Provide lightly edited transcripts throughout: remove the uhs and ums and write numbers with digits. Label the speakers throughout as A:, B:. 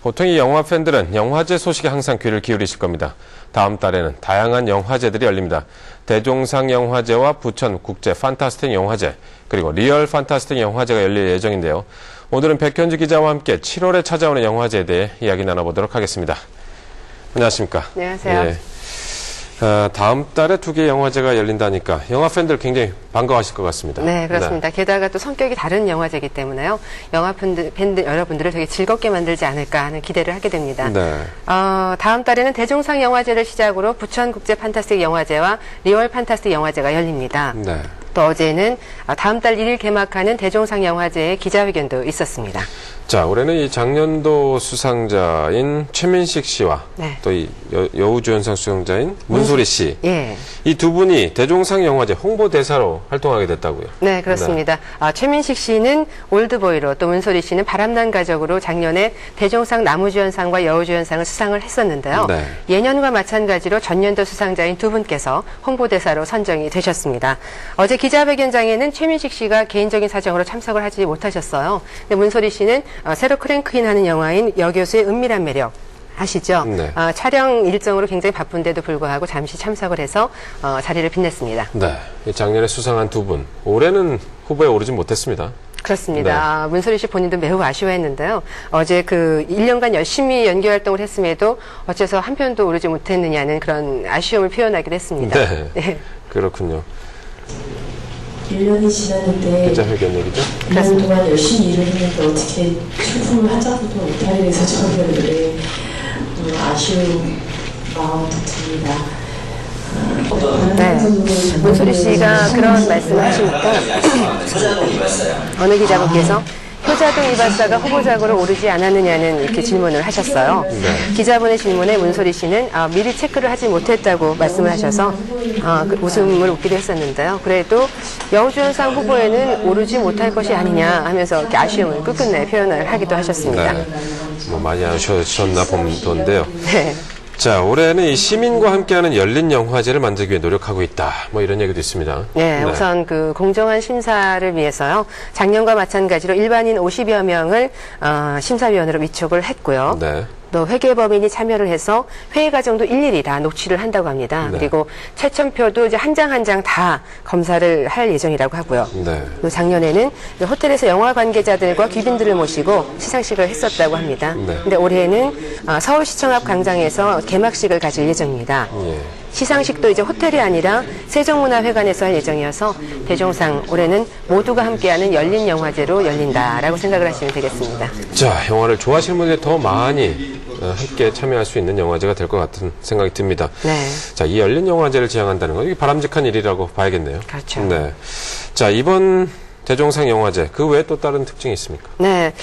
A: 보통 이 영화 팬들은 영화제 소식에 항상 귀를 기울이실 겁니다. 다음 달에는 다양한 영화제들이 열립니다. 대종상 영화제와 부천 국제 판타스틱 영화제, 그리고 리얼 판타스틱 영화제가 열릴 예정인데요. 오늘은 백현주 기자와 함께 7월에 찾아오는 영화제에 대해 이야기 나눠보도록 하겠습니다. 안녕하십니까?
B: 안녕하세요.
A: 예. 다음 달에 2개의 영화제가 열린다니까 영화 팬들 굉장히 반가워하실 것 같습니다.
B: 네, 그렇습니다. 게다가 또 성격이 다른 영화제이기 때문에요. 영화 팬들 여러분들을 되게 즐겁게 만들지 않을까 하는 기대를 하게 됩니다.
A: 네.
B: 다음 달에는 대종상 영화제를 시작으로 부천 국제 판타스틱 영화제와 리얼 판타스틱 영화제가 열립니다.
A: 네.
B: 또 어제는 다음 달 1일 개막하는 대종상 영화제의 기자회견도 있었습니다.
A: 자, 올해는 이 작년도 수상자인 최민식 씨와
B: 네.
A: 또 이 여우주연상 수상자인 문소리 씨.
B: 예.
A: 이 두 분이 대종상 영화제 홍보대사로 활동하게 됐다고요.
B: 네, 그렇습니다. 최민식 씨는 올드보이로, 또 문소리 씨는 바람난 가족으로 작년에 대종상 나무주연상과 여우주연상을 수상을 했었는데요.
A: 네. 예년과
B: 마찬가지로 전년도 수상자인 두 분께서 홍보대사로 선정이 되셨습니다. 어제 기자회견장에는 최민식 씨가 개인적인 사정으로 참석을 하지 못하셨어요. 근데 문소리 씨는 새로 크랭크인하는 영화인 여교수의 은밀한 매력 아시죠?
A: 네.
B: 촬영 일정으로 굉장히 바쁜데도 불구하고 잠시 참석을 해서 자리를 빛냈습니다.
A: 네. 작년에 수상한 두 분. 올해는 후보에 오르진 못했습니다.
B: 그렇습니다. 네. 문소리 씨 본인도 매우 아쉬워했는데요. 어제 1년간 열심히 연기 활동을 했음에도 어째서 한 편도 오르지 못했느냐는 그런 아쉬움을 표현하기도 했습니다.
A: 네. 네. 그렇군요.
C: 1년이 지났는데
A: 기자회견 얘기죠?
C: 1년 동안 열심히 일을 했는데 어떻게 출품을 하자고도 못하게 돼서 저는 되게 아쉬운 마음도 듭니다.
B: 네. 문소리 씨가 그런 말씀을 하시니까 어느 기자분께서 효자동 이발사가 후보작으로 오르지 않았느냐는 이렇게 질문을 하셨어요.
A: 네.
B: 기자분의 질문에 문소리 씨는 미리 체크를 하지 못했다고 말씀을 하셔서 웃음을 웃기도 했었는데요. 그래도 여우주연상 후보에는 오르지 못할 것이 아니냐 하면서 이렇게 아쉬움을 끝끝내 표현을 하기도 하셨습니다.
A: 네. 많이 아쉬우셨나 본데요.
B: 네.
A: 자, 올해는 이 시민과 함께하는 열린 영화제를 만들기 위해 노력하고 있다. 이런 얘기도 있습니다.
B: 네, 우선 공정한 심사를 위해서요. 작년과 마찬가지로 일반인 50여 명을 심사위원으로 위촉을 했고요.
A: 네. 또
B: 회계법인이 참여를 해서 회의 과정도 일일이 다 녹취를 한다고 합니다.
A: 네.
B: 그리고 채점표도 이제 한 장 한 장 다 검사를 할 예정이라고 하고요.
A: 네.
B: 또 작년에는 호텔에서 영화 관계자들과 귀빈들을 모시고 시상식을 했었다고 합니다.
A: 네.
B: 근데 올해는 서울시청 앞 광장에서 개막식을 가질 예정입니다.
A: 예.
B: 시상식도 이제 호텔이 아니라 세종문화회관에서 할 예정이어서 대종상 올해는 모두가 함께하는 열린 영화제로 열린다라고 생각을 하시면 되겠습니다.
A: 자, 영화를 좋아하시는 분들이 더 많이 함께 참여할 수 있는 영화제가 될 것 같은 생각이 듭니다.
B: 네.
A: 자, 이 열린 영화제를 지향한다는 건 이게 바람직한 일이라고 봐야겠네요.
B: 그렇죠.
A: 네. 자, 이번 대종상 영화제, 그 외에 또 다른 특징이 있습니까?
B: 네.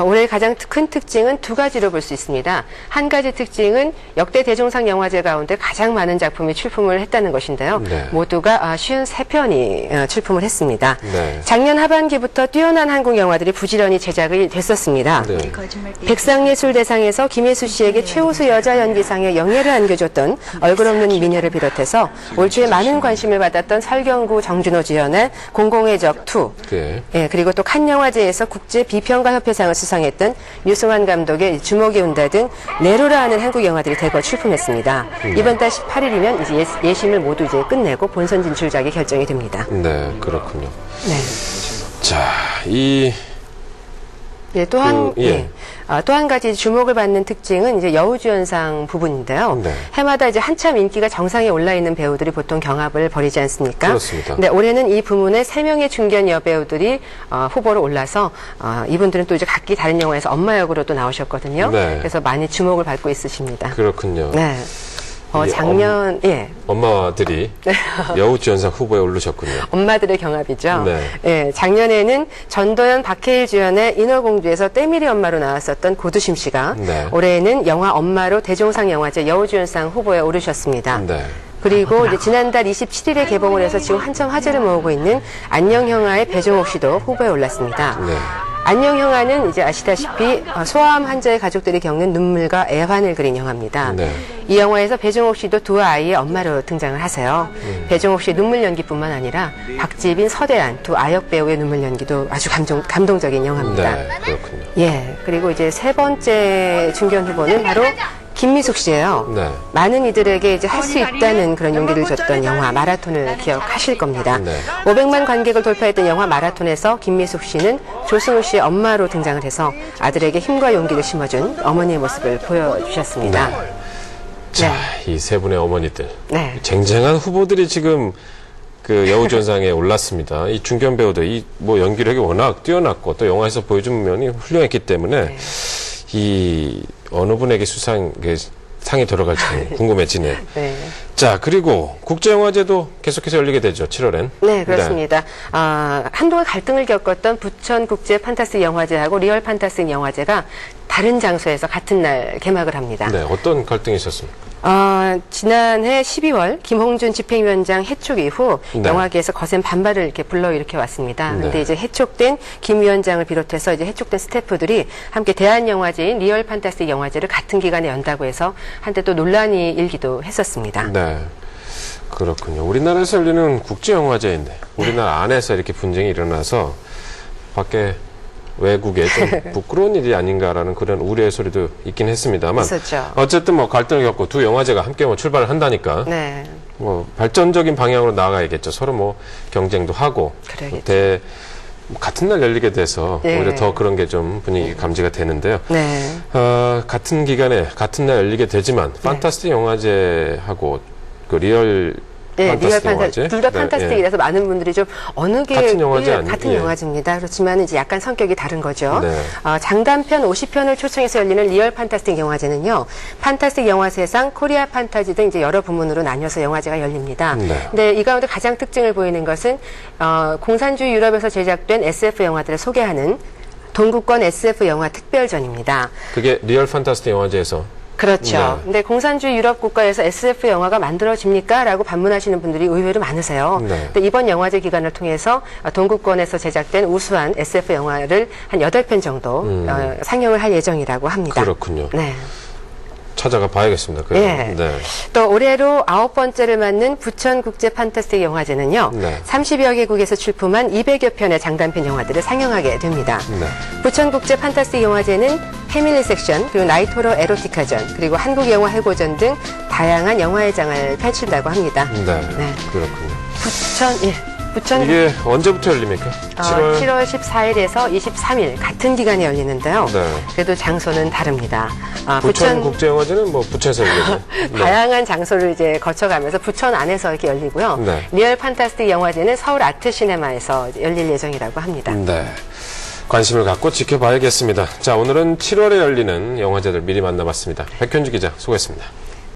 B: 올해 가장 큰 특징은 두 가지로 볼 수 있습니다. 한 가지 특징은 역대 대종상 영화제 가운데 가장 많은 작품이 출품을 했다는 것인데요.
A: 네.
B: 모두가 53편이 출품을 했습니다.
A: 네.
B: 작년 하반기부터 뛰어난 한국 영화들이 부지런히 제작이 됐었습니다.
A: 네.
B: 백상예술대상에서 김혜수 씨에게 최우수 여자 연기상의 영예를 안겨줬던 얼굴 없는 미녀를 비롯해서 올 초에 많은 관심을 받았던 설경구 정준호 주연의 공공의 적 2,
A: 네.
B: 예, 그리고 또 칸 영화제에서 국제 비평가 협회상을 수상했던 유승환 감독의 주목이 온다 등 내로라 하는 한국 영화들이 대거 출품했습니다. 이번 달 18일이면 이제 예심을 모두 이제 끝내고 본선 진출작이 결정이 됩니다.
A: 네, 그렇군요.
B: 네.
A: 자,
B: 예, 또 한 가지 주목을 받는 특징은 이제 여우주연상 부분인데요.
A: 네.
B: 해마다 이제 한참 인기가 정상에 올라 있는 배우들이 보통 경합을 벌이지 않습니까?
A: 그렇습니다.
B: 근데 올해는 이 부문에 3명의 중견 여배우들이 후보로 올라서 이분들은 또 이제 각기 다른 영화에서 엄마 역으로 또 나오셨거든요.
A: 네.
B: 그래서 많이 주목을 받고 있으십니다.
A: 그렇군요.
B: 네. 작년,
A: 엄마들이 여우주연상 후보에 오르셨군요.
B: 엄마들의 경합이죠.
A: 네.
B: 예, 작년에는 전도연, 박해일 주연의 인어공주에서 때밀이 엄마로 나왔었던 고두심 씨가
A: 네.
B: 올해는 영화 엄마로 대종상 영화제 여우주연상 후보에 오르셨습니다.
A: 네.
B: 그리고 이제 지난달 27일에 개봉을 해서 지금 한참 화제를 모으고 있는 안녕 형아의 배종옥 씨도 후보에 올랐습니다.
A: 네.
B: 안녕 형아는 이제 아시다시피 소아암 환자의 가족들이 겪는 눈물과 애환을 그린 영화입니다.
A: 네.
B: 이 영화에서 배종옥 씨도 두 아이의 엄마로 등장을 하세요. 배종옥 씨의 눈물 연기뿐만 아니라 박지빈, 서대한 두 아역 배우의 눈물 연기도 아주 감동적인 영화입니다.
A: 네, 그렇군요.
B: 예, 그리고 이제 세 번째 중견 후보는 바로 김미숙 씨예요.
A: 네.
B: 많은 이들에게 이제 할 수 있다는 그런 용기를 줬던 영화 마라톤을 기억하실 겁니다.
A: 네.
B: 500만 관객을 돌파했던 영화 마라톤에서 김미숙 씨는 조승우 씨의 엄마로 등장을 해서 아들에게 힘과 용기를 심어준 어머니의 모습을 보여주셨습니다.
A: 자, 이 세 분의 어머니들.
B: 네.
A: 쟁쟁한 후보들이 지금 그 여우전상에 올랐습니다. 이 중견 배우들, 이 뭐 연기력이 워낙 뛰어났고 또 영화에서 보여준 면이 훌륭했기 때문에 이 어느 분에게 상이 들어갈지 궁금해지네요.
B: 네.
A: 자, 그리고 국제영화제도 계속해서 열리게 되죠. 7월엔.
B: 네, 그렇습니다. 한동안 갈등을 겪었던 부천 국제 판타스틱 영화제하고 리얼 판타스틱 영화제가 다른 장소에서 같은 날 개막을 합니다.
A: 네, 어떤 갈등이 있었습니까?
B: 지난해 12월 김홍준 집행위원장 해촉 이후
A: 네.
B: 영화계에서 거센 반발을 이렇게 불러일으켜 왔습니다.
A: 네.
B: 근데 이제 해촉된 김 위원장을 비롯해서 이제 해촉된 스태프들이 함께 대한영화제인 리얼 판타스틱 영화제를 같은 기간에 연다고 해서 한때 또 논란이 일기도 했었습니다.
A: 네. 그렇군요. 우리나라에서 열리는 국제영화제인데 우리나라 안에서 이렇게 분쟁이 일어나서 밖에 외국에 좀 부끄러운 일이 아닌가라는 그런 우려의 소리도 있긴 했습니다만
B: 있었죠.
A: 어쨌든 뭐 갈등을 겪고 두 영화제가 함께 뭐 출발을 한다니까
B: 네.
A: 뭐 발전적인 방향으로 나아가야겠죠. 서로 뭐 경쟁도 하고
B: 그러겠죠.
A: 같은 날 열리게 돼서
B: 네.
A: 오히려 더 그런 게 좀 분위기 감지가 되는데요.
B: 네.
A: 같은 기간에 같은 날 열리게 되지만 판타스틱 영화제하고 그 리얼
B: 네, 리얼
A: 영화제
B: 둘 다 판타스틱이라서 많은 분들이 좀 어느 게
A: 같은 영화제 아니에요?
B: 같은
A: 예.
B: 영화제입니다. 그렇지만 이제 약간 성격이 다른 거죠.
A: 네.
B: 장단편 50편을 초청해서 열리는 리얼 판타스틱 영화제는요. 판타스틱 영화세상, 코리아 판타지 등 이제 여러 부문으로 나뉘어서 영화제가 열립니다.
A: 네.
B: 근데 이 가운데 가장 특징을 보이는 것은 공산주의 유럽에서 제작된 SF 영화들을 소개하는 동구권 SF 영화 특별전입니다.
A: 그게 리얼 판타스틱 영화제에서
B: 그렇죠.
A: 네.
B: 근데 공산주의 유럽 국가에서 SF 영화가 만들어집니까? 라고 반문하시는 분들이 의외로 많으세요.
A: 네.
B: 근데 이번 영화제 기간을 통해서 동구권에서 제작된 우수한 SF 영화를 한 8편 정도 상영을 할 예정이라고 합니다.
A: 그렇군요.
B: 네.
A: 찾아가 봐야겠습니다.
B: 예.
A: 네.
B: 또 올해로 9번째를 맞는 부천 국제 판타스틱 영화제는요.
A: 네.
B: 30여 개국에서 출품한 200여 편의 장단편 영화들을 상영하게 됩니다.
A: 네.
B: 부천 국제 판타스틱 영화제는 패밀리 섹션, 그리고 나이트 호러 에로티카전, 그리고 한국 영화 해고전 등 다양한 영화의 장을 펼친다고 합니다.
A: 네.
B: 네.
A: 그렇군요.
B: 부천
A: 이게 언제부터 열립니까?
B: 7월 14일에서 23일 같은 기간에 열리는데요.
A: 네.
B: 그래도 장소는 다릅니다.
A: 부천 국제영화제는 뭐 부천에서 열리죠. 네.
B: 다양한 장소를 이제 거쳐가면서 부천 안에서 이렇게 열리고요.
A: 네.
B: 리얼 판타스틱 영화제는 서울 아트 시네마에서 열릴 예정이라고 합니다.
A: 네. 관심을 갖고 지켜봐야겠습니다. 자, 오늘은 7월에 열리는 영화제들 미리 만나봤습니다. 백현주 기자, 수고했습니다.